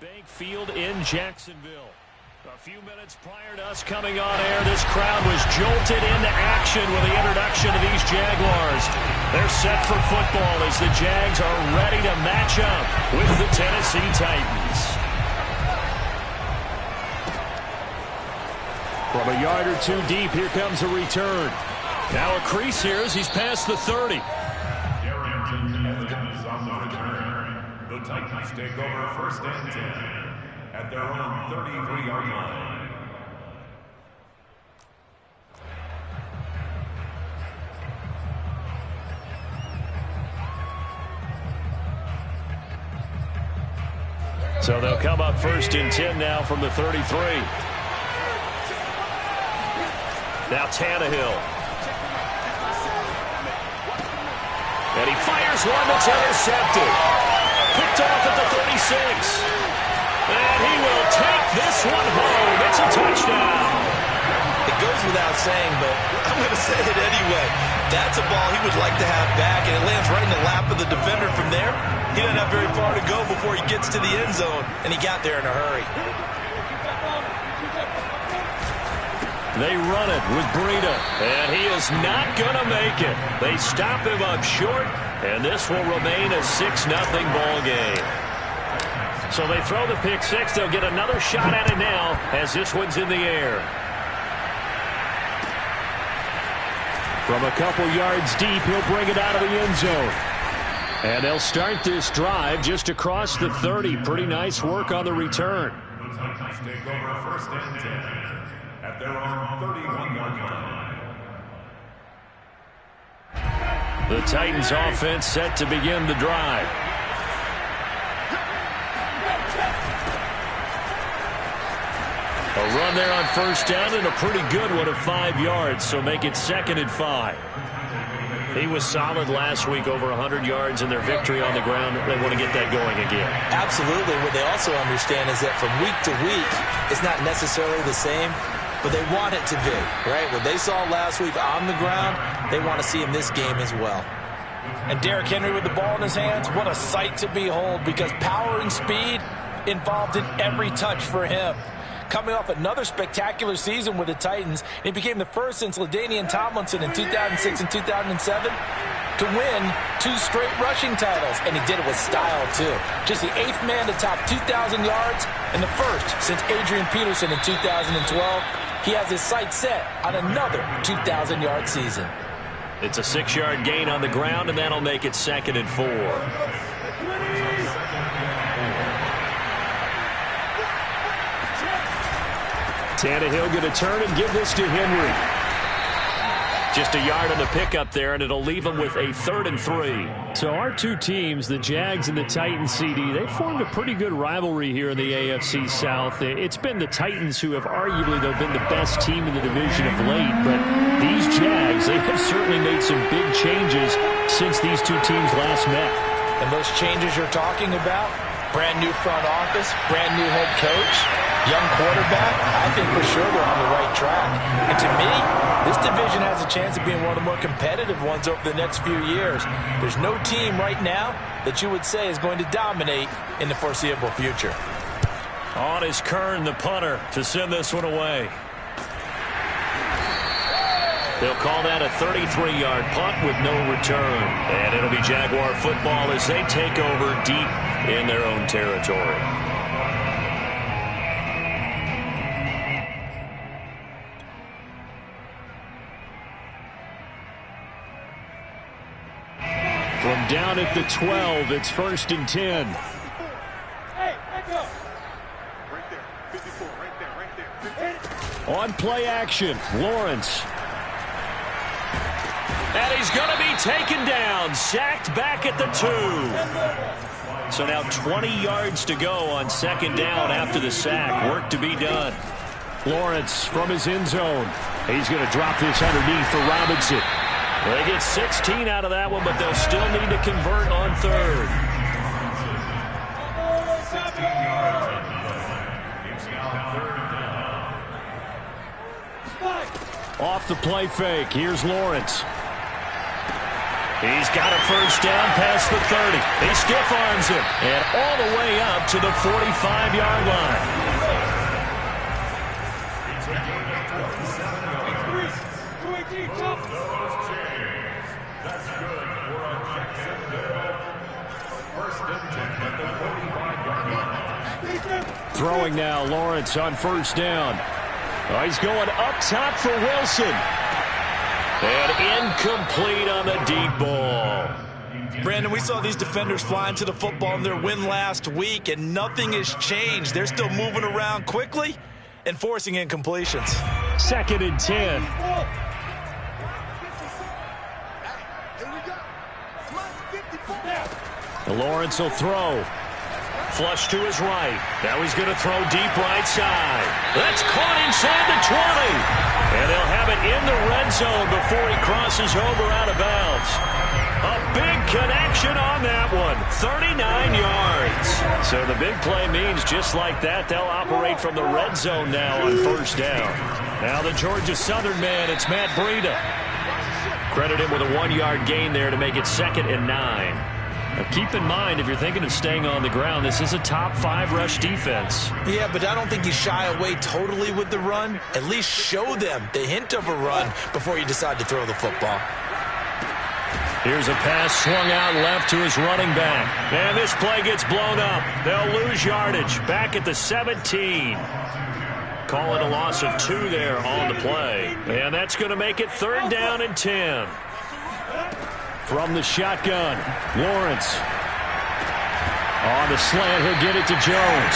Bank Field in Jacksonville. A few minutes prior to us coming on air, this crowd was jolted into action with the introduction of these Jaguars. They're set for football as the Jags are ready to match up with the Tennessee Titans. From a yard or two deep, here comes a return. Now a crease here as he's past the 30. The Titans take over first and 10 at their own 33-yard line. So they'll come up first and 10 now from the 33. Now Tannehill. And he fires one that's intercepted. Picked off at the 36. And he will take this one home. It's a touchdown. It goes without saying, but I'm going to say it anyway. That's a ball he would like to have back, and it lands right in the lap of the defender from there. He doesn't have very far to go before he gets to the end zone, and he got there in a hurry. They run it with Breida, and he is not going to make it. They stop him up short, and this will remain a 6-0 ball game. So they throw the pick six. They'll get another shot at it now as this one's in the air. From a couple yards deep, he'll bring it out of the end zone. And they'll start this drive just across the 30. Pretty nice work on the return. The Titans take over first and 10 at their own 31-yard line. The Titans offense set to begin the drive. A run there on first down and a pretty good one of 5 yards, so make it 2nd and 5. He was solid last week, over 100 yards in their victory on the ground. They want to get that going again. Absolutely. What they also understand is that from week to week, it's not necessarily the same, but they want it to be, right? What they saw last week on the ground, they want to see in this game as well. And Derrick Henry with the ball in his hands, what a sight to behold, because power and speed involved in every touch for him. Coming off another spectacular season with the Titans, he became the first since LaDainian Tomlinson in 2006 and 2007 to win 2 straight rushing titles, and he did it with style too. Just the 8th man to top 2,000 yards and the first since Adrian Peterson in 2012. He has his sights set on another 2,000-yard season. It's a 6-yard gain on the ground, and that'll make it 2nd and 4. Tannehill going to turn and give this to Henry. Just a yard on the pickup there, and it'll leave him with a 3rd and 3. So our two teams, the Jags and the Titans, CD, they formed a pretty good rivalry here in the AFC South. It's been the Titans who have arguably, though, been the best team in the division of late. But these Jags, they have certainly made some big changes since these two teams last met. And those changes you're talking about, brand new front office, brand new head coach, young quarterback, I think for sure they're on the right track. And to me, this division has a chance of being one of the more competitive ones over the next few years. There's no team right now that you would say is going to dominate in the foreseeable future. On is Kern, the punter, to send this one away. They'll call that a 33-yard punt with no return. And it'll be Jaguar football as they take over deep in their own territory. From down at the 12, it's 1st and 10. Hey, back up. Right there. 54, right there. On play action, Lawrence. And he's going to be taken down, sacked back at the 2. So now 20 yards to go on 2nd down after the sack. Work to be done. Lawrence from his end zone. He's going to drop this underneath for Robinson. They get 16 out of that one, but they'll still need to convert on 3rd. Off the play fake, here's Lawrence. He's got a first down past the 30. He stiff arms him and all the way up to the 45-yard line. That's good for a Jacksonville first and 10 at the 45-yard line. Throwing now, Lawrence on first down. Oh, he's going up top for Wilson. And incomplete on the deep ball. Brandon, we saw these defenders flying to the football in their win last week, and nothing has changed. They're still moving around quickly and forcing incompletions. 2nd and 10. Lawrence will throw. Flush to his right. Now he's going to throw deep right side. That's caught inside the 20. And he'll have it in the red zone before he crosses over out of bounds. A big connection on that one. 39 yards. So the big play means just like that, they'll operate from the red zone now on first down. Now the Georgia Southern man, it's Matt Breida. Credit him with a 1-yard gain there to make it 2nd and 9. Now keep in mind, if you're thinking of staying on the ground, this is a top 5 rush defense. Yeah, but I don't think you shy away totally with the run. At least show them the hint of a run before you decide to throw the football. Here's a pass swung out left to his running back. And this play gets blown up. They'll lose yardage back at the 17. Call it a loss of 2 there on the play. And that's going to make it 3rd down and 10. From the shotgun, Lawrence. On the slant, he'll get it to Jones.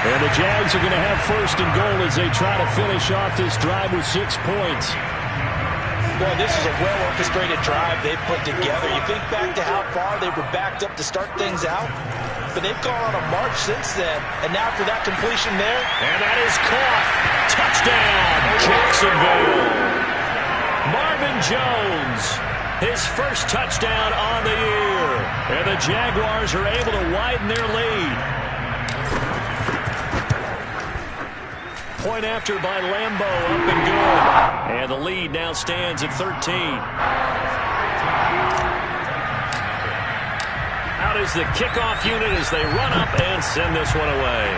And the Jags are going to have 1st and goal as they try to finish off this drive with 6 points. Boy, this is a well-orchestrated drive they've put together. You think back to how far they were backed up to start things out, but they've gone on a march since then. And now for that completion there. And that is caught. Touchdown, Jacksonville. Marvin Jones. His first touchdown on the year. And the Jaguars are able to widen their lead. Point after by Lambo, up and good. And the lead now stands at 13. Out is the kickoff unit as they run up and send this one away.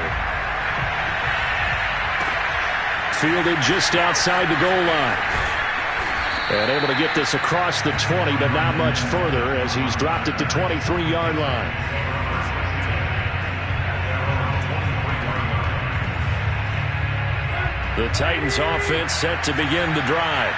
Fielded just outside the goal line. And able to get this across the 20, but not much further as he's dropped it to 23-yard line. The Titans offense set to begin the drive.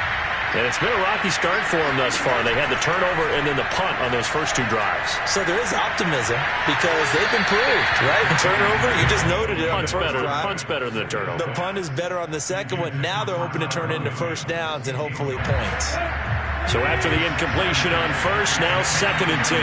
And it's been a rocky start for them thus far. They had the turnover and then the punt on those first 2 drives. So there is optimism because they've improved, right? The turnover, you just noted it on the first drive. Punt's better than the turnover. The punt is better on the second one. Now they're hoping to turn into first downs and hopefully points. So after the incompletion on first, now 2nd and 10.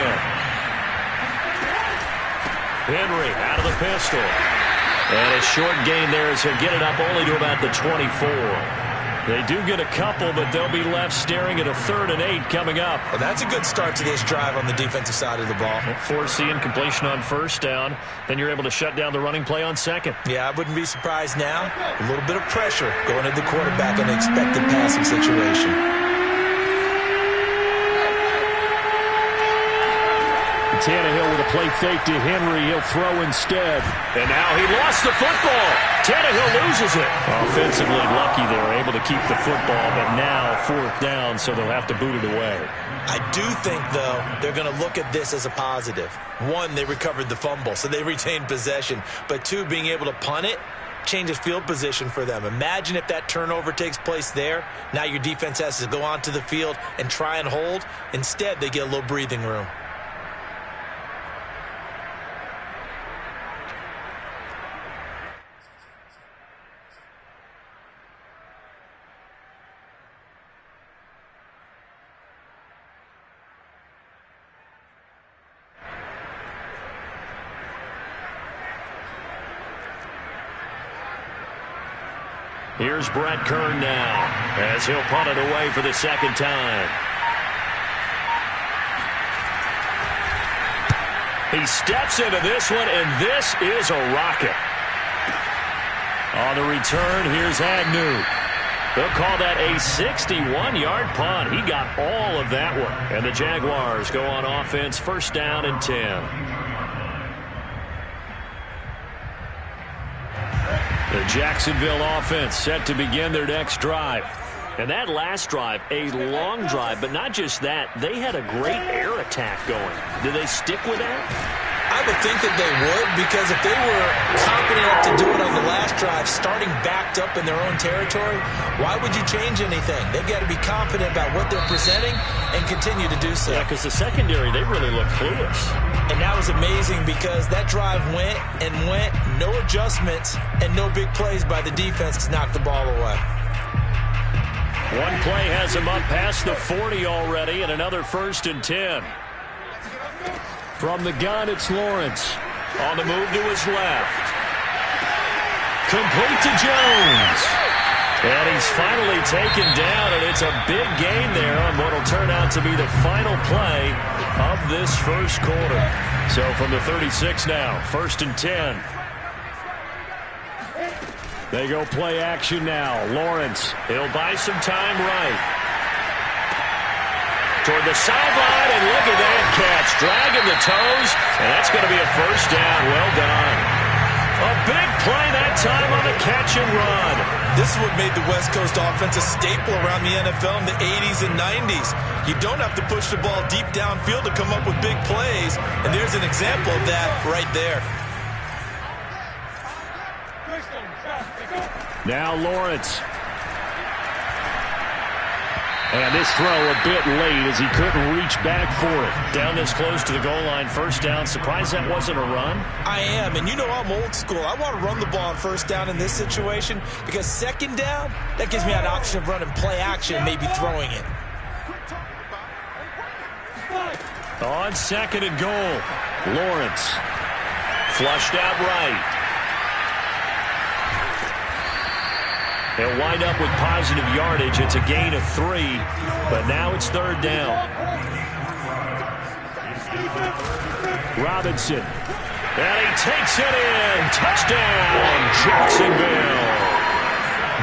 Henry out of the pistol. And a short gain there as he'll get it up only to about the 24. They do get a couple, but they'll be left staring at a 3rd and 8 coming up. Well, that's a good start to this drive on the defensive side of the ball. Force the incompletion on first down. Then you're able to shut down the running play on second. Yeah, I wouldn't be surprised now. A little bit of pressure going at the quarterback in an expected passing situation. Tannehill with a play fake to Henry. He'll throw instead. And now he lost the football. Tannehill loses it. Offensively lucky they were able to keep the football, but now 4th down, so they'll have to boot it away. I do think, though, they're going to look at this as a positive. 1, they recovered the fumble, so they retained possession. But 2, being able to punt it changes field position for them. Imagine if that turnover takes place there. Now your defense has to go onto the field and try and hold. Instead, they get a little breathing room. Here's Brett Kern now as he'll punt it away for the 2nd time. He steps into this one, and this is a rocket. On the return, here's Agnew. They'll call that a 61-yard punt. He got all of that one. And the Jaguars go on offense, first down and 10. The Jacksonville offense set to begin their next drive. And that last drive, a long drive, but not just that. They had a great air attack going. Did they stick with that? I would think that they would, because if they were confident enough to do it on the last drive, starting backed up in their own territory, why would you change anything? They've got to be confident about what they're presenting and continue to do so. Yeah, because the secondary, they really look clueless. And that was amazing because that drive went and went, no adjustments, and no big plays by the defense to knock the ball away. One play has him up past the 40 already, and another first and 10. From the gun, it's Lawrence. On the move to his left. Complete to Jones. And he's finally taken down, and it's a big gain there on what will turn out to be the final play of this first quarter. So from the 36 now, first and 10. They go play action now. Lawrence, he'll buy some time right. Toward the sideline, and look at that catch. Dragging the toes, and that's going to be a first down. Well done. A big play that time on the catch and run. This is what made the West Coast offense a staple around the NFL in the 80s and 90s. You don't have to push the ball deep downfield to come up with big plays, and there's an example of that right there. Now Lawrence. And this throw a bit late as he couldn't reach back for it. Down this close to the goal line, first down. Surprised that wasn't a run? I am, and you know I'm old school. I want to run the ball on first down in this situation because second down, that gives me an option of running play action, maybe throwing it. On second and goal, Lawrence. Flushed out right. They'll wind up with positive yardage. It's a gain of 3, but now it's third down. Robinson. And he takes it in. Touchdown, Jacksonville.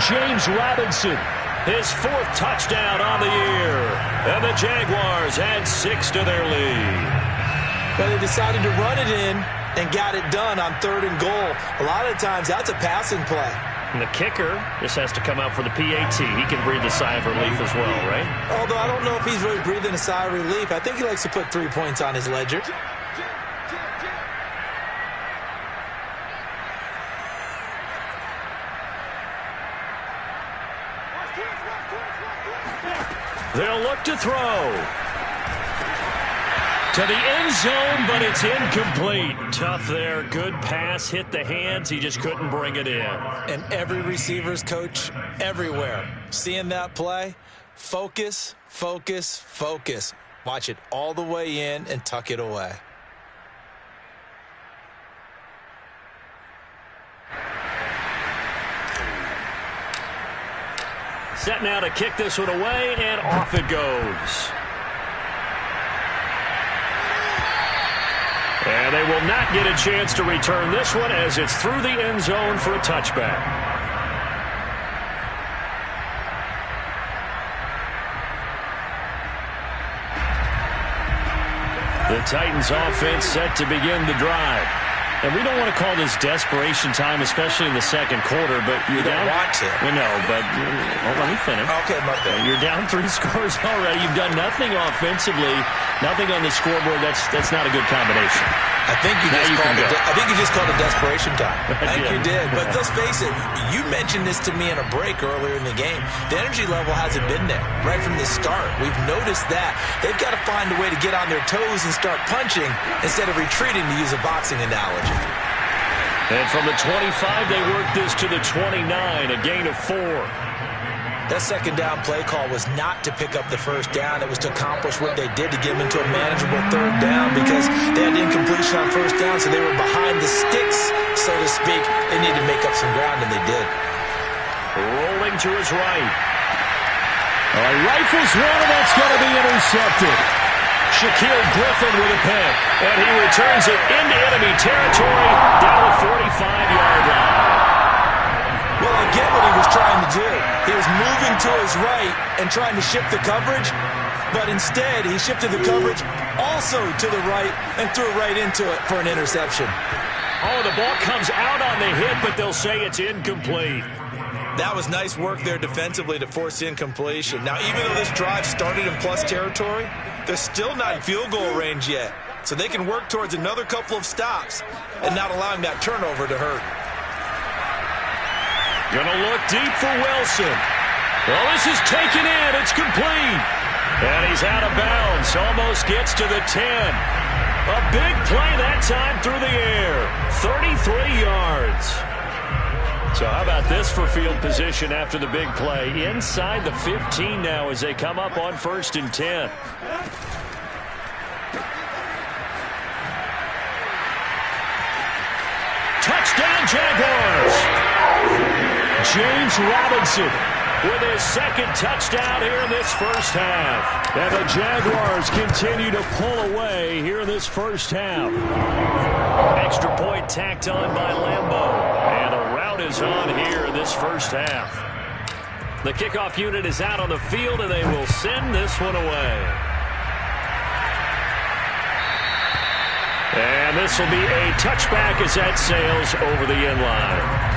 James Robinson, his 4th touchdown on the year. And the Jaguars add 6 to their lead. But they decided to run it in and got it done on third and goal. A lot of times that's a passing play. And the kicker just has to come out for the PAT. He can breathe a sigh of relief as well, right? Although I don't know if he's really breathing a sigh of relief. I think he likes to put 3 points on his ledger. They'll look to throw. To the end zone, but it's incomplete. Tough there. Good pass. Hit the hands. He just couldn't bring it in. And every receiver's coach everywhere, seeing that play, focus, focus, focus. Watch it all the way in and tuck it away. Set now to kick this one away, and off it goes. And they will not get a chance to return this one as it's through the end zone for a touchback. The Titans offense set to begin the drive. And we don't want to call this desperation time, especially in the second quarter, but you're down. You don't want to. We know, but let me finish. Okay, my bad. You're down 3 scores already. You've done nothing offensively, nothing on the scoreboard. That's not a good combination. I think you just called it desperation time. I think you did. But let's face it, you mentioned this to me in a break earlier in the game. The energy level hasn't been there right from the start. We've noticed that. They've got to find a way to get on their toes and start punching instead of retreating, to use a boxing analogy. And from the 25, they work this to the 29, a gain of 4. That second down play call was not to pick up the first down. It was to accomplish what they did, to get them into a manageable third down, because they had incompletion on first down, so they were behind the sticks, so to speak. They needed to make up some ground, and they did. Rolling to his right. Rifles one, and that's going to be intercepted. Shaquille Griffin with a pick, and he returns it into enemy territory down the 45-yard line. Well, I get what he was trying to do. He was moving to his right and trying to shift the coverage, but instead he shifted the coverage also to the right and threw right into it for an interception. Oh, the ball comes out on the hit, but they'll say it's incomplete. That was nice work there defensively to force the incompletion. Now, even though this drive started in plus territory, they're still not in field goal range yet. So they can work towards another couple of stops and not allowing that turnover to hurt. Gonna look deep for Wilson. Well, this is taken in. It's complete. And he's out of bounds. Almost gets to the 10. A big play that time through the air. 33 yards. So how about this for field position after the big play? Inside the 15 now as they come up on 1st and 10. Touchdown, Jaguars! James Robinson with his second touchdown here in this first half. And the Jaguars continue to pull away here in this first half. Extra point tacked on by Lambeau. And a rout is on here in this first half. The kickoff unit is out on the field, and they will send this one away. And this will be a touchback as that sails over the end line.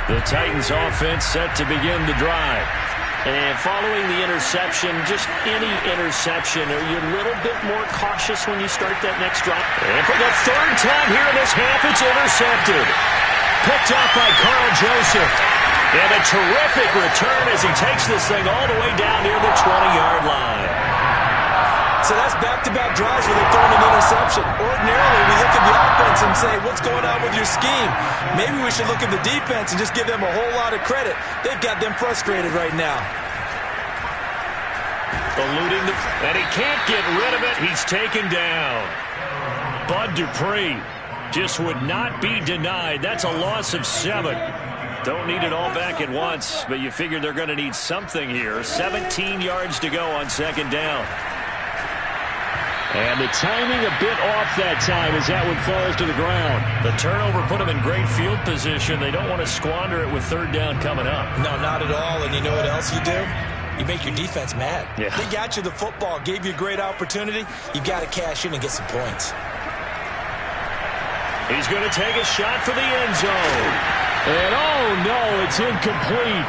The Titans offense set to begin the drive. And following the interception, just any interception, are you a little bit more cautious when you start that next drive? And for the third time here in this half, it's intercepted. Picked up by Carl Joseph. And a terrific return as he takes this thing all the way down near the 20-yard line. So that's back-to-back drives where they're throwing an interception. Ordinarily, we look at the offense and say, what's going on with your scheme? Maybe we should look at the defense and just give them a whole lot of credit. They've got them frustrated right now. Eluding and he can't get rid of it. He's taken down. Bud Dupree just would not be denied. That's a loss of 7. Don't need it all back at once, but you figure they're going to need something here. 17 yards to go on 2nd down. And the timing a bit off that time as that one falls to the ground. The turnover put them in great field position. They don't want to squander it with 3rd down coming up. No, not at all. And you know what else you do? You make your defense mad. Yeah. They got you the football, gave you a great opportunity. You got to cash in and get some points. He's going to take a shot for the end zone. And oh no, it's incomplete.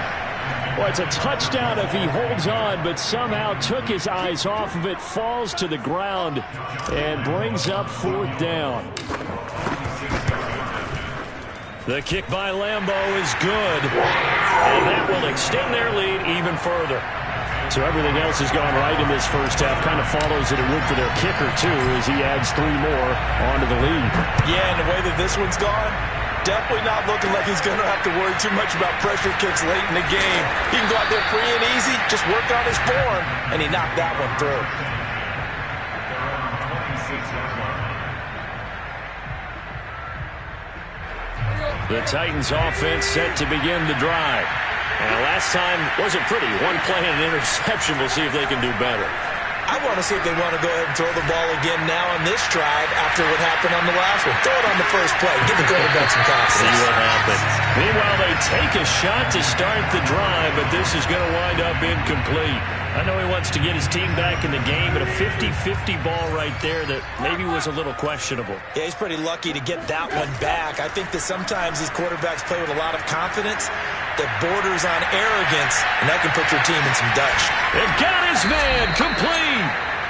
Well, it's a touchdown if he holds on, but somehow took his eyes off of it, falls to the ground, and brings up 4th down. The kick by Lambeau is good, and that will extend their lead even further. So everything else has gone right in this first half. Kind of follows that it would for their kicker, too, as he adds 3 more onto the lead. Yeah, and the way that this one's gone, definitely not looking like he's going to have to worry too much about pressure kicks late in the game. He can go out there free and easy, just work on his form, and he knocked that one through. The Titans offense set to begin the drive. And last time wasn't pretty. 1 play and an interception. We'll see if they can do better. I want to see if they want to go ahead and throw the ball again now on this drive after what happened on the last one. Throw it on the first play. Give the quarterback some confidence. See what happens. Meanwhile, they take a shot to start the drive, but this is going to wind up incomplete. I know he wants to get his team back in the game, but a 50-50 ball right there that maybe was a little questionable. Yeah, he's pretty lucky to get that one back. I think that sometimes these quarterbacks play with a lot of confidence that borders on arrogance, and that can put your team in some Dutch. It got his man complete.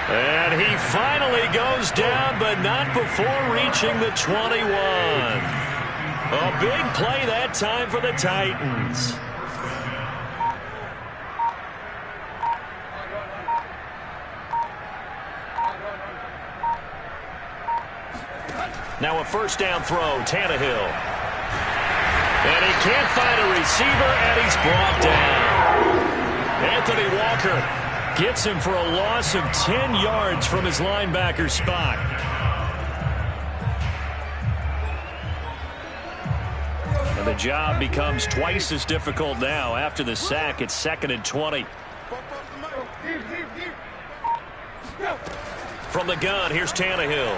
And he finally goes down, but not before reaching the 21. A big play that time for the Titans. Now a 1st down throw, Tannehill. And he can't find a receiver, and he's brought down. Anthony Walker gets him for a loss of 10 yards from his linebacker spot. And the job becomes twice as difficult now after the sack. It's 2nd and 20. From the gun, here's Tannehill.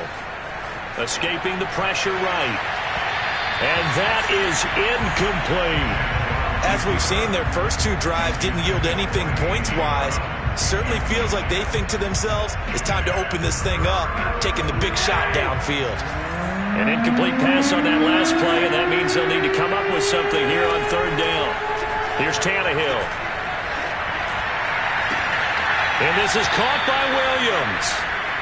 Escaping the pressure right. And that is incomplete. As we've seen, their first 2 drives didn't yield anything points-wise. Certainly feels like they think to themselves, it's time to open this thing up, taking the big shot downfield. An incomplete pass on that last play, and that means they'll need to come up with something here on 3rd down. Here's Tannehill. And this is caught by Williams.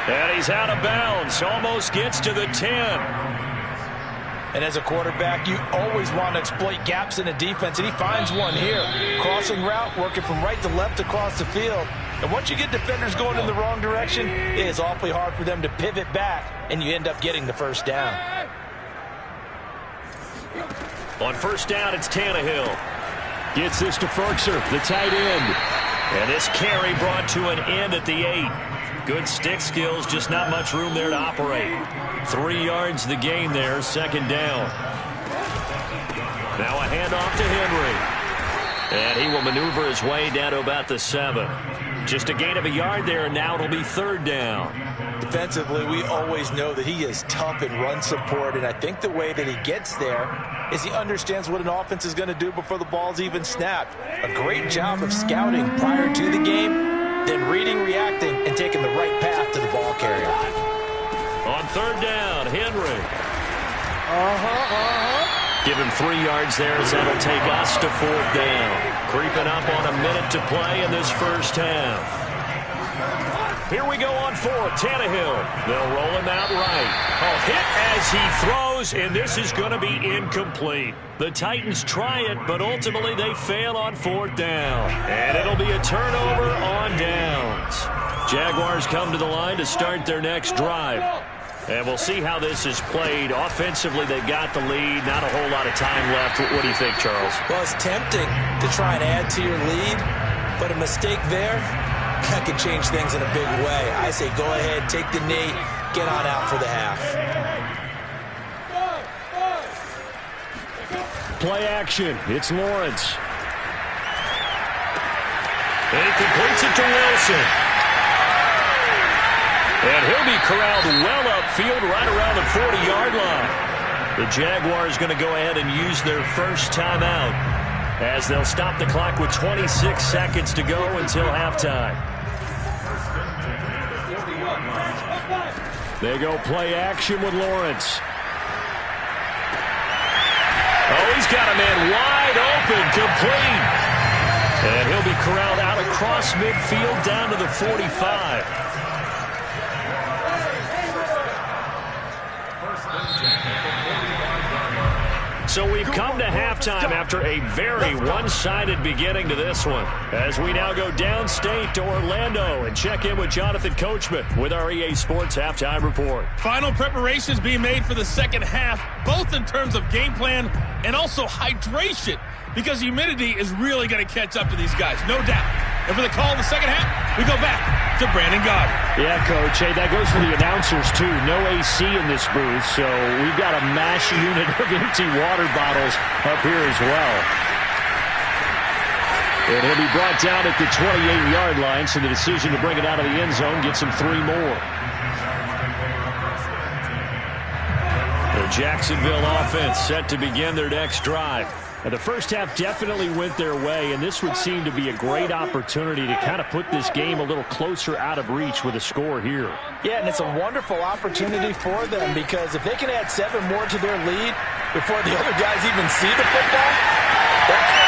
And he's out of bounds. Almost gets to the 10. And as a quarterback, you always want to exploit gaps in a defense, and he finds one here. Crossing route, working from right to left across the field. And once you get defenders going in the wrong direction, it is awfully hard for them to pivot back, and you end up getting the 1st down. On 1st down, it's Tannehill. Gets this to Ferkser, the tight end. And this carry brought to an end at the 8. Good stick skills, just not much room there to operate. 3 yards the gain there, 2nd down. Now a handoff to Henry. And he will maneuver his way down to about the 7. Just a gain of a yard there, and now it'll be 3rd down. Defensively, we always know that he is tough in run support, and I think the way that he gets there is he understands what an offense is going to do before the ball's even snapped. A great job of scouting prior to the game, then reading, reacting, and taking the right path to the ball carrier. On 3rd down, Henry. Give him 3 yards there as that'll take us to 4th down. Creeping up on a minute to play in this 1st half. Here we go on 4th. Tannehill. They'll roll him out right. Hit as he throws, and this is going to be incomplete. The Titans try it, but ultimately they fail on 4th down. And it'll be a turnover on downs. Jaguars come to the line to start their next drive. And we'll see how this is played. Offensively, they've got the lead. Not a whole lot of time left. What do you think, Charles? Well, it's tempting to try and add to your lead, but a mistake there, that could change things in a big way. I say go ahead, take the knee, get on out for the half. Play action. It's Lawrence. And he completes it to Wilson. And he'll be corralled well upfield right around the 40-yard line. The Jaguars going to go ahead and use their first timeout as they'll stop the clock with 26 seconds to go until halftime. They go play action with Lawrence. Oh, he's got a man wide open, complete. And he'll be corralled out across midfield down to the 45. So we've come to halftime after a very one-sided beginning to this one, as we now go downstate to Orlando and check in with Jonathan Coachman with our EA Sports Halftime Report. Final preparations being made for the 2nd half, both in terms of game plan and also hydration, because humidity is really going to catch up to these guys, no doubt. And for the call in the 2nd half, we go back to Brandon Gaudin. Yeah, Coach. Hey, that goes for the announcers, too. No AC in this booth, so we've got a mash unit of empty water bottles up here as well. And he'll be brought down at the 28-yard line, so the decision to bring it out of the end zone gets him 3 more. The Jacksonville offense set to begin their next drive. And the first half definitely went their way, and this would seem to be a great opportunity to kind of put this game a little closer out of reach with a score here. Yeah, and it's a wonderful opportunity for them, because if they can add 7 more to their lead before the other guys even see the football.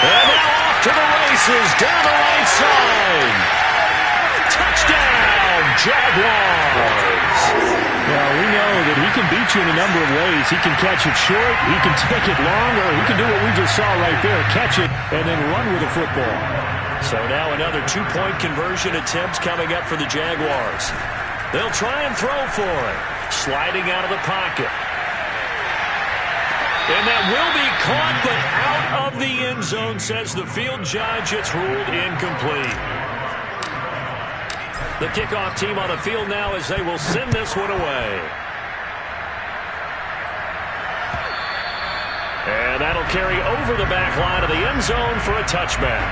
And now off to the races, down the right side. Touchdown, Jaguars. Well, we know that he can beat you in a number of ways. He can catch it short, he can take it long, or he can do what we just saw right there, catch it and then run with the football. So now another 2-point conversion attempt coming up for the Jaguars. They'll try and throw for it. Sliding out of the pocket. And that will be caught, but out of the end zone, says the field judge. It's ruled incomplete. The kickoff team on the field now as they will send this one away. And that'll carry over the back line of the end zone for a touchback.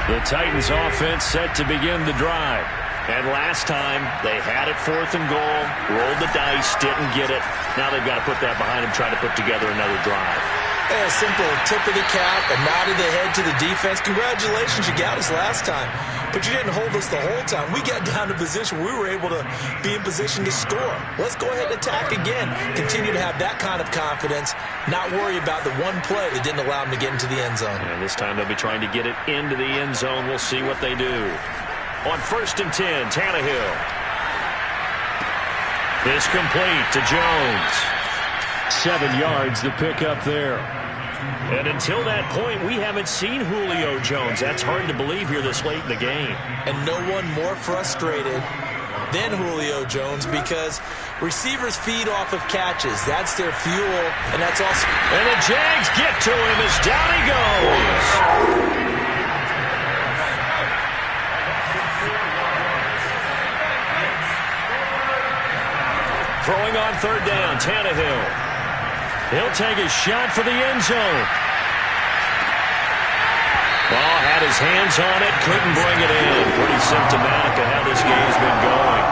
The Titans offense set to begin the drive. And last time, they had it 4th and goal, rolled the dice, didn't get it. Now they've got to put that behind them, try to put together another drive. A simple tip of the cap, a nod of the head to the defense. Congratulations, you got us last time. But you didn't hold us the whole time. We got down to position. We were able to be in position to score. Let's go ahead and attack again. Continue to have that kind of confidence, not worry about the one play that didn't allow them to get into the end zone. And this time they'll be trying to get it into the end zone. We'll see what they do. On 1st and 10, Tannehill. This complete to Jones. 7 yards the pickup there. And until that point, we haven't seen Julio Jones. That's hard to believe here this late in the game. And no one more frustrated than Julio Jones because receivers feed off of catches. That's their fuel, and that's also... And the Jags get to him as down he goes. Throwing on 3rd down, Tannehill. He'll take a shot for the end zone. Ball had his hands on it, couldn't bring it in. Pretty symptomatic of how this game's been going.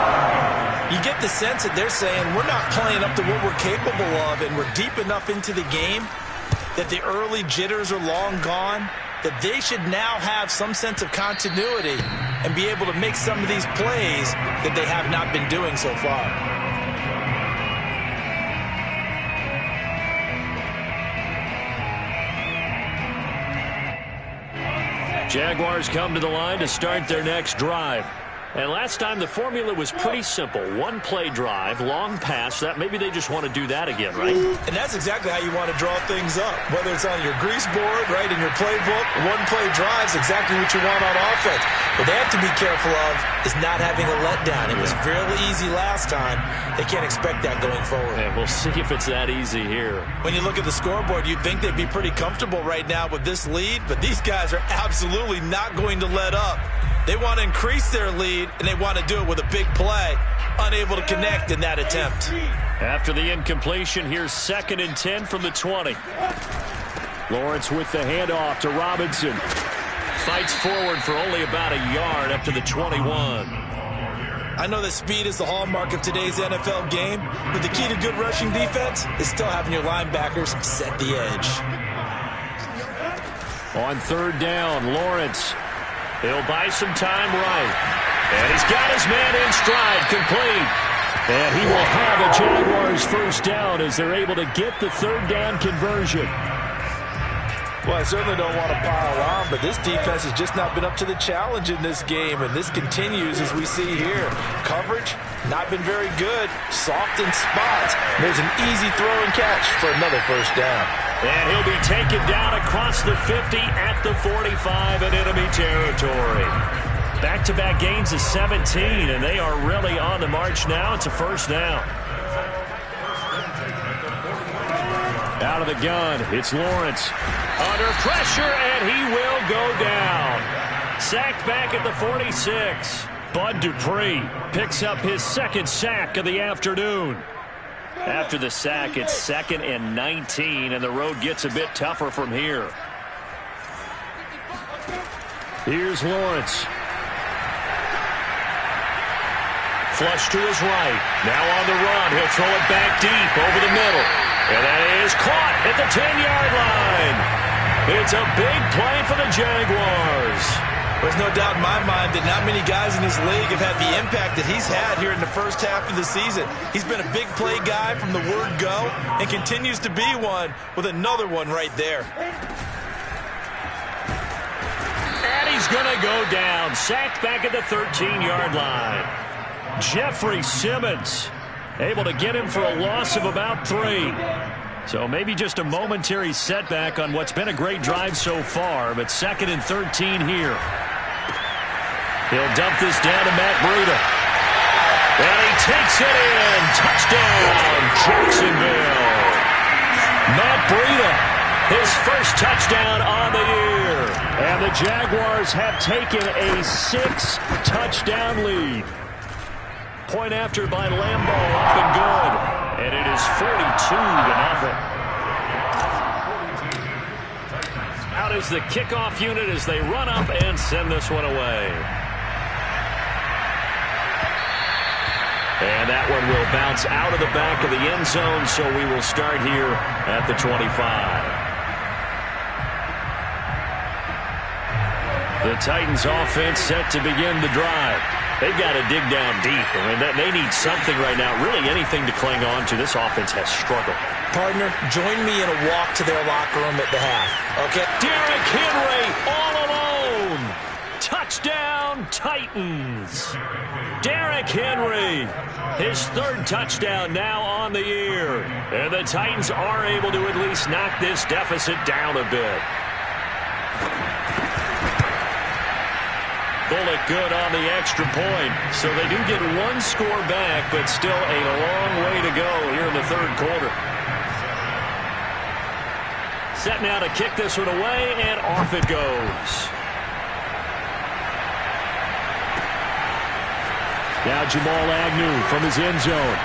You get the sense that they're saying we're not playing up to what we're capable of, and we're deep enough into the game that the early jitters are long gone, that they should now have some sense of continuity and be able to make some of these plays that they have not been doing so far. Jaguars come to the line to start their next drive. And last time the formula was pretty simple. 1-play drive, long pass. That maybe they just want to do that again, right? And that's exactly how you want to draw things up. Whether it's on your grease board, right, in your playbook, 1-play drive is exactly what you want on offense. What they have to be careful of is not having a letdown. It was fairly easy last time. They can't expect that going forward. And we'll see if it's that easy here. When you look at the scoreboard, you'd think they'd be pretty comfortable right now with this lead, but these guys are absolutely not going to let up. They want to increase their lead, and they want to do it with a big play. Unable to connect in that attempt. After the incompletion, here's 2nd and 10 from the 20. Lawrence with the handoff to Robinson. Fights forward for only about a yard up to the 21. I know that speed is the hallmark of today's NFL game, but the key to good rushing defense is still having your linebackers set the edge. On 3rd down, Lawrence. He'll buy some time right. And he's got his man in stride, complete. And he will have a Jaguars 1st down as they're able to get the 3rd down conversion. Well, I certainly don't want to pile on, but this defense has just not been up to the challenge in this game, and this continues as we see here. Coverage, not been very good. Soft in spots. There's an easy throw and catch for another 1st down. And he'll be taken down across the 50 at the 45 in enemy territory. Back-to-back gains of 17, and they are really on the march now. It's a 1st down. Out of the gun, it's Lawrence. Under pressure, and he will go down. Sacked back at the 46. Bud Dupree picks up his 2nd sack of the afternoon. After the sack, it's 2nd and 19, and the road gets a bit tougher from here. Here's Lawrence. Flush to his right. Now on the run. He'll throw it back deep over the middle. And that is caught at the 10-yard line. It's a big play for the Jaguars. There's no doubt in my mind that not many guys in this league have had the impact that he's had here in the 1st half of the season. He's been a big play guy from the word go and continues to be one with another one right there. And he's going to go down. Sacked back at the 13-yard line. Jeffrey Simmons able to get him for a loss of about 3. So maybe just a momentary setback on what's been a great drive so far, but 2nd and 13 here. He'll dump this down to Matt Breida. And he takes it in. Touchdown, Jacksonville. Matt Breida, his 1st touchdown on the year. And the Jaguars have taken a 6-touchdown lead. Point after by Lambeau, up and good. And it is 42-0. Out is the kickoff unit as they run up and send this one away. And that one will bounce out of the back of the end zone, so we will start here at the 25. The Titans offense set to begin the drive. They've got to dig down deep. I mean, they need something right now, really anything to cling on to. This offense has struggled. Partner, join me in a walk to their locker room at the half. Okay? Derrick Henry all alone. Touchdown, Titans. Derrick Henry, his third touchdown now on the year. And the Titans are able to at least knock this deficit down a bit. Bullock good on the extra point. So they do get one score back, but still a long way to go here in the third quarter. Set now to kick this one away, and off it goes. Now Jamal Agnew from his end zone.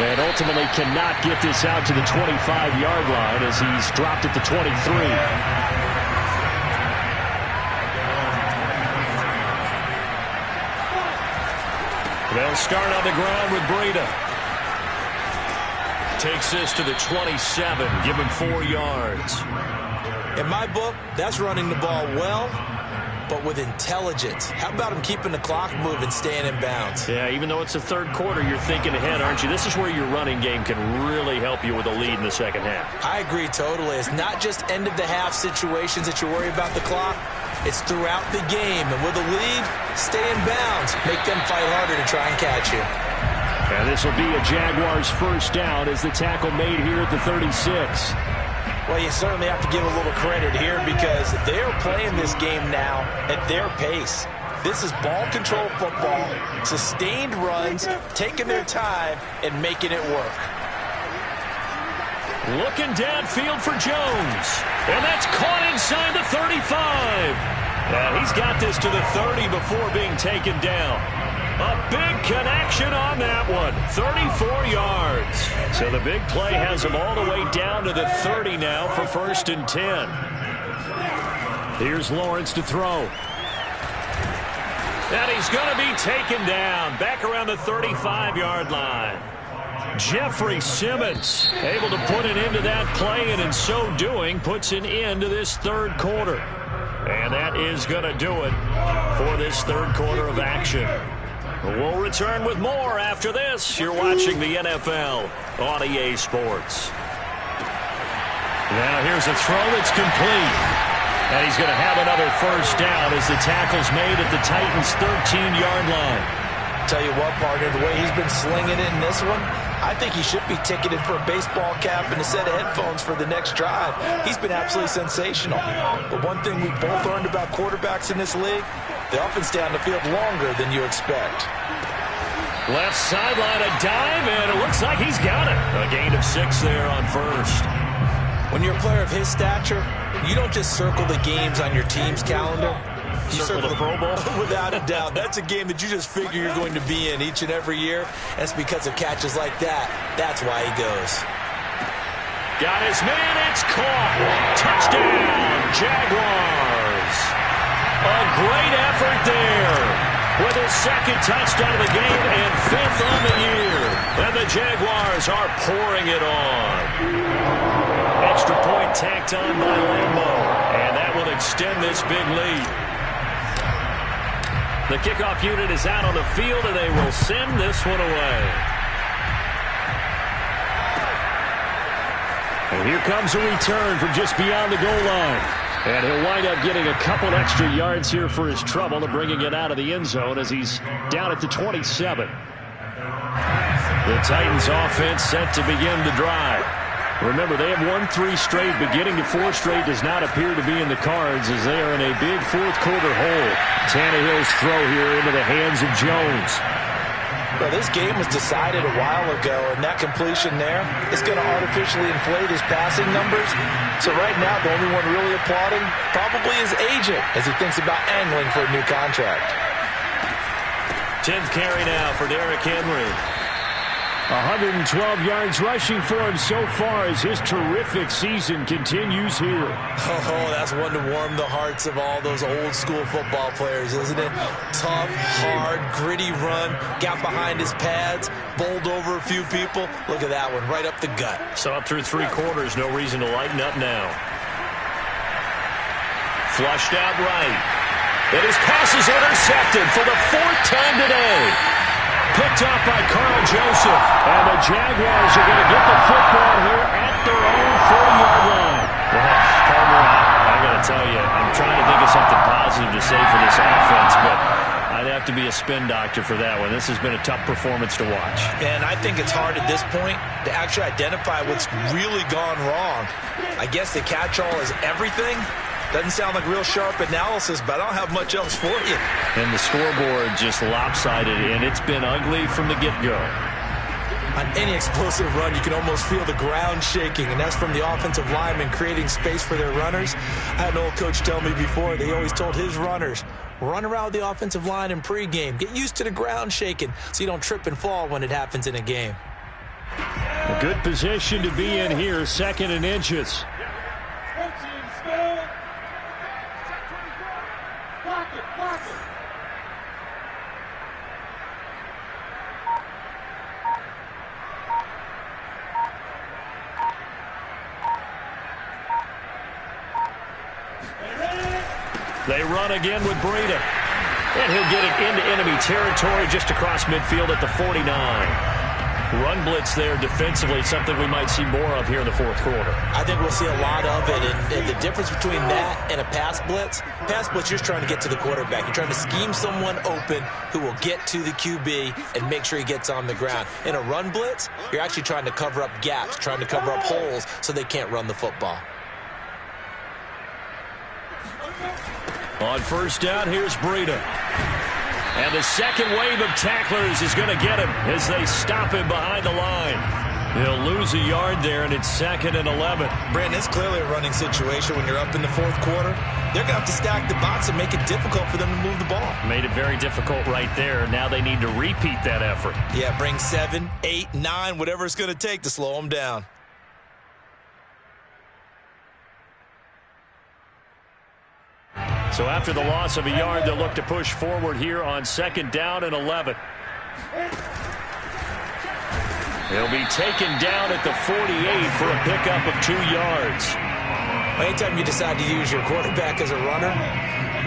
And ultimately cannot get this out to the 25-yard line as he's dropped at the 23. They'll start on the ground with Breida. Takes this to the 27. Give him 4 yards. In my book, that's running the ball well, but with intelligence. How about him keeping the clock moving, staying in bounds? Yeah, even though it's the third quarter, you're thinking ahead, aren't you? This is where your running game can really help you with a lead in the second half. I agree totally. It's not just end-of-the-half situations that you worry about the clock. It's throughout the game. And with a lead, stay in bounds. Make them fight harder to try and catch you. And this will be a Jaguars first down as the tackle made here at the 36. Well, you certainly have to give a little credit here because they're playing this game now at their pace. This is ball control football, sustained runs, taking their time and making it work. Looking downfield for Jones. And that's caught inside the 35. And he's got this to the 30 before being taken down. A big connection on that one. 34 yards. So the big play has him all the way down to the 30 now for 1st and 10. Here's Lawrence to throw. And he's going to be taken down. Back around the 35-yard line. Jeffrey Simmons able to put an end to that play, and in so doing puts an end to this third quarter. And that is going to do it for this third quarter of action. We'll return with more after this. You're watching the NFL on EA Sports. Now here's a throw that's complete. And he's going to have another first down as the tackle's made at the Titans' 13-yard line. Tell you what, partner, the way he's been slinging it in this one, I think he should be ticketed for a baseball cap and a set of headphones for the next drive. He's been absolutely sensational. But one thing we've both learned about quarterbacks in this league, they often stay on the field longer than you expect. Left sideline, a dive, and it looks like he's got it. A gain of 6 there on first. When you're a player of his stature, you don't just circle the games on your team's calendar. You circle the Pro Bowl? Without a doubt. That's a game that you just figure you're going to be in each and every year. And it's because of catches like that. That's why he goes. Got his man. It's caught. Touchdown, Jaguars. A great effort there. With his second touchdown of the game and 5th on the year. And the Jaguars are pouring it on. Extra point tacked on by Lambo. And that will extend this big lead. The kickoff unit is out on the field, and they will send this one away. And here comes a return from just beyond the goal line. And he'll wind up getting a couple extra yards here for his trouble and bringing it out of the end zone as he's down at the 27. The Titans offense set to begin the drive. Remember, they have won 3 straight, but getting to 4 straight does not appear to be in the cards as they are in a big fourth quarter hole. Tannehill's throw here into the hands of Jones. Well, this game was decided a while ago, and that completion there is going to artificially inflate his passing numbers. So right now, the only one really applauding probably his agent as he thinks about angling for a new contract. 10th carry now for Derrick Henry. 112 yards rushing for him so far as his terrific season continues here. Oh, that's one to warm the hearts of all those old school football players, isn't it? Tough, hard, gritty run, got behind his pads, bowled over a few people. Look at that one, right up the gut. So up through 3 quarters, no reason to lighten up now. Flushed out right. And his pass is intercepted for the 4th time today. Picked up by Carl Joseph. And the Jaguars are going to get the football here at their own 40-yard line. Well, Palmer, I got to tell you, I'm trying to think of something positive to say for this offense, but I'd have to be a spin doctor for that one. This has been a tough performance to watch. And I think it's hard at this point to actually identify what's really gone wrong. I guess the catch-all is everything. Doesn't sound like real sharp analysis, but I don't have much else for you. And the scoreboard just lopsided, and it's been ugly from the get-go. On any explosive run, you can almost feel the ground shaking, and that's from the offensive linemen creating space for their runners. I had an old coach tell me before, they always told his runners, run around the offensive line in pregame. Get used to the ground shaking so you don't trip and fall when it happens in a game. A good position to be in here, 2nd and inches. They run again with Breida. And he'll get it into enemy territory just across midfield at the 49. Run blitz there defensively, something we might see more of here in the 4th quarter. I think we'll see a lot of it, and the difference between that and a pass blitz, you're just trying to get to the quarterback. You're trying to scheme someone open who will get to the QB and make sure he gets on the ground. In a run blitz, you're actually trying to cover up gaps, trying to cover up holes so they can't run the football. On 1st down, here's Breida. And the second wave of tacklers is going to get him as they stop him behind the line. He'll lose a yard there, and it's 2nd and 11. Brandon, it's clearly a running situation when you're up in the 4th quarter. They're going to have to stack the box and make it difficult for them to move the ball. Made it very difficult right there. Now they need to repeat that effort. Yeah, bring 7, 8, 9, whatever it's going to take to slow them down. So after the loss of a yard, they'll look to push forward here on 2nd down and 11. He'll be taken down at the 48 for a pickup of 2 yards. Anytime you decide to use your quarterback as a runner,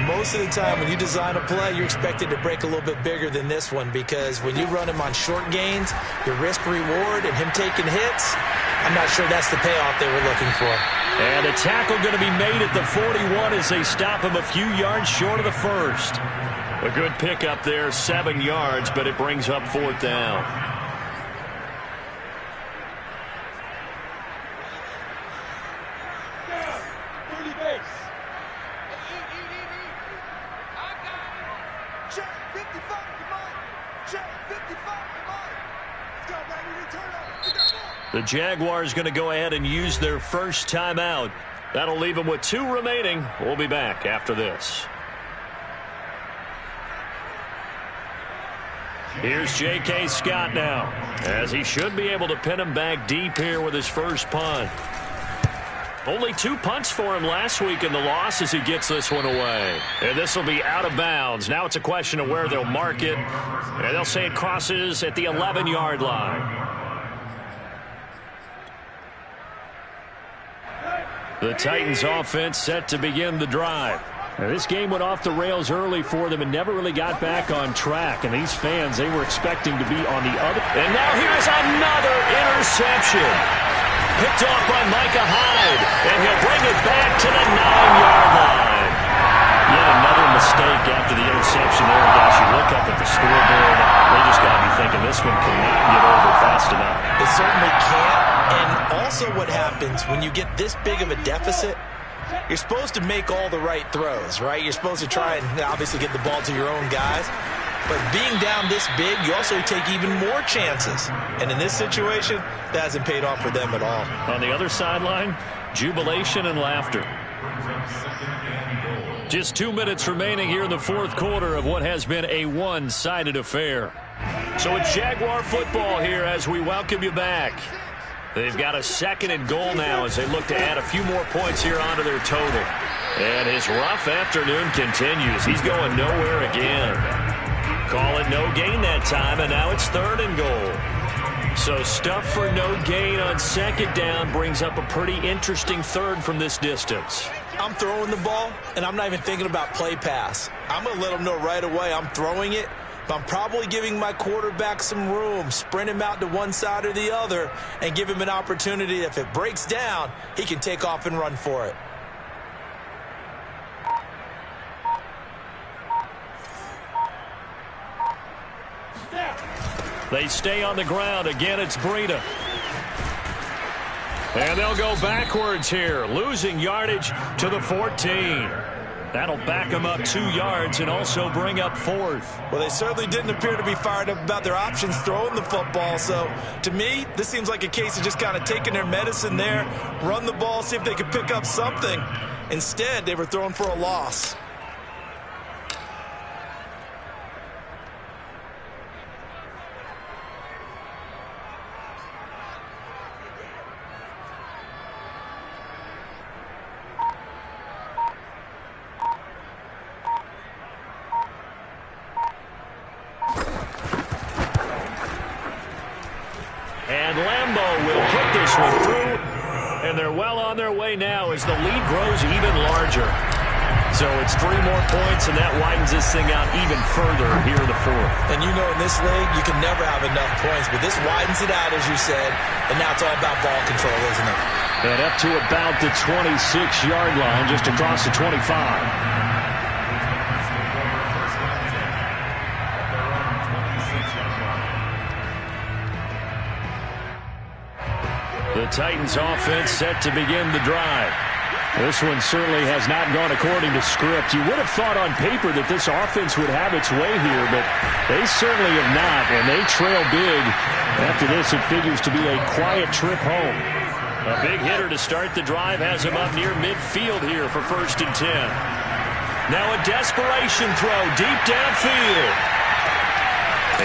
most of the time when you design a play, you're expected to break a little bit bigger than this one, because when you run him on short gains, your risk-reward and him taking hits, I'm not sure that's the payoff they were looking for. And a tackle going to be made at the 41 as they stop him a few yards short of the 1st. A good pickup there, 7 yards, but it brings up 4th down. The Jaguars going to go ahead and use their first timeout. That'll leave them with 2 remaining. We'll be back after this. Here's J.K. Scott now, as he should be able to pin him back deep here with his first punt. Only 2 punts for him last week in the loss as he gets this one away. And this will be out of bounds. Now it's a question of where they'll mark it. And they'll say it crosses at the 11-yard line. The Titans offense set to begin the drive. Now, this game went off the rails early for them and never really got back on track. And these fans, they were expecting to be on the other. And now here's another interception. Picked off by Micah Hyde. And he'll bring it back to the 9-yard line. Yet another mistake after the interception there. Guys, you look up at the scoreboard. They just got to be thinking this one cannot get over fast enough. It certainly can't. And also what happens when you get this big of a deficit, you're supposed to make all the right throws, right? You're supposed to try and obviously get the ball to your own guys. But being down this big, you also take even more chances. And in this situation, that hasn't paid off for them at all. On the other sideline, jubilation and laughter. Just 2 minutes remaining here in the 4th quarter of what has been a one-sided affair. So it's Jaguar football here as we welcome you back. They've got a 2nd and goal now as they look to add a few more points here onto their total. And his rough afternoon continues. He's going nowhere again. Call it no gain that time, and now it's 3rd and goal. So stuff for no gain on 2nd down brings up a pretty interesting 3rd from this distance. I'm throwing the ball, and I'm not even thinking about play pass. I'm going to let them know right away I'm throwing it. I'm probably giving my quarterback some room, sprint him out to one side or the other, and give him an opportunity. If it breaks down, he can take off and run for it. They stay on the ground. Again, it's Breida. And they'll go backwards here, losing yardage to the 14. That'll back them up 2 yards and also bring up 4th. Well, they certainly didn't appear to be fired up about their options throwing the football. So, to me, this seems like a case of just kind of taking their medicine there, run the ball, see if they could pick up something. Instead, they were throwing for a loss. And Lambo will put this one through. And they're well on their way now as the lead grows even larger. So it's 3 more points, and that widens this thing out even further here in the 4th. And you know in this league, you can never have enough points, but this widens it out, as you said, and now it's all about ball control, isn't it? And up to about the 26-yard line, just across the 25. The Titans offense set to begin the drive. This one certainly has not gone according to script. You would have thought on paper that this offense would have its way here, but they certainly have not, and they trail big. After this, it figures to be a quiet trip home. A big hitter to start the drive has him up near midfield here for 1st and 10. Now a desperation throw deep downfield.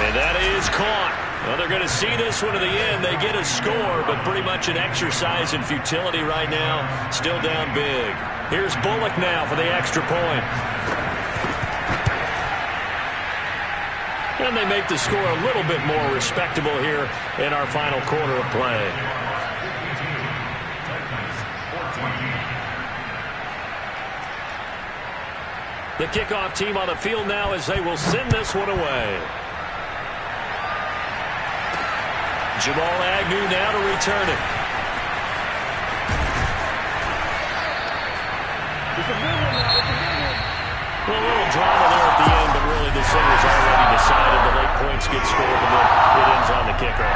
And that is caught. Well, they're going to see this one to the end. They get a score, but pretty much an exercise in futility right now. Still down big. Here's Bullock now for the extra point. And they make the score a little bit more respectable here in our final quarter of play. The kickoff team on the field now as they will send this one away. Jamal Agnew now to return it. A little drama there at the end, but really this thing was already decided. The late points get scored, and then it ends on the kicker.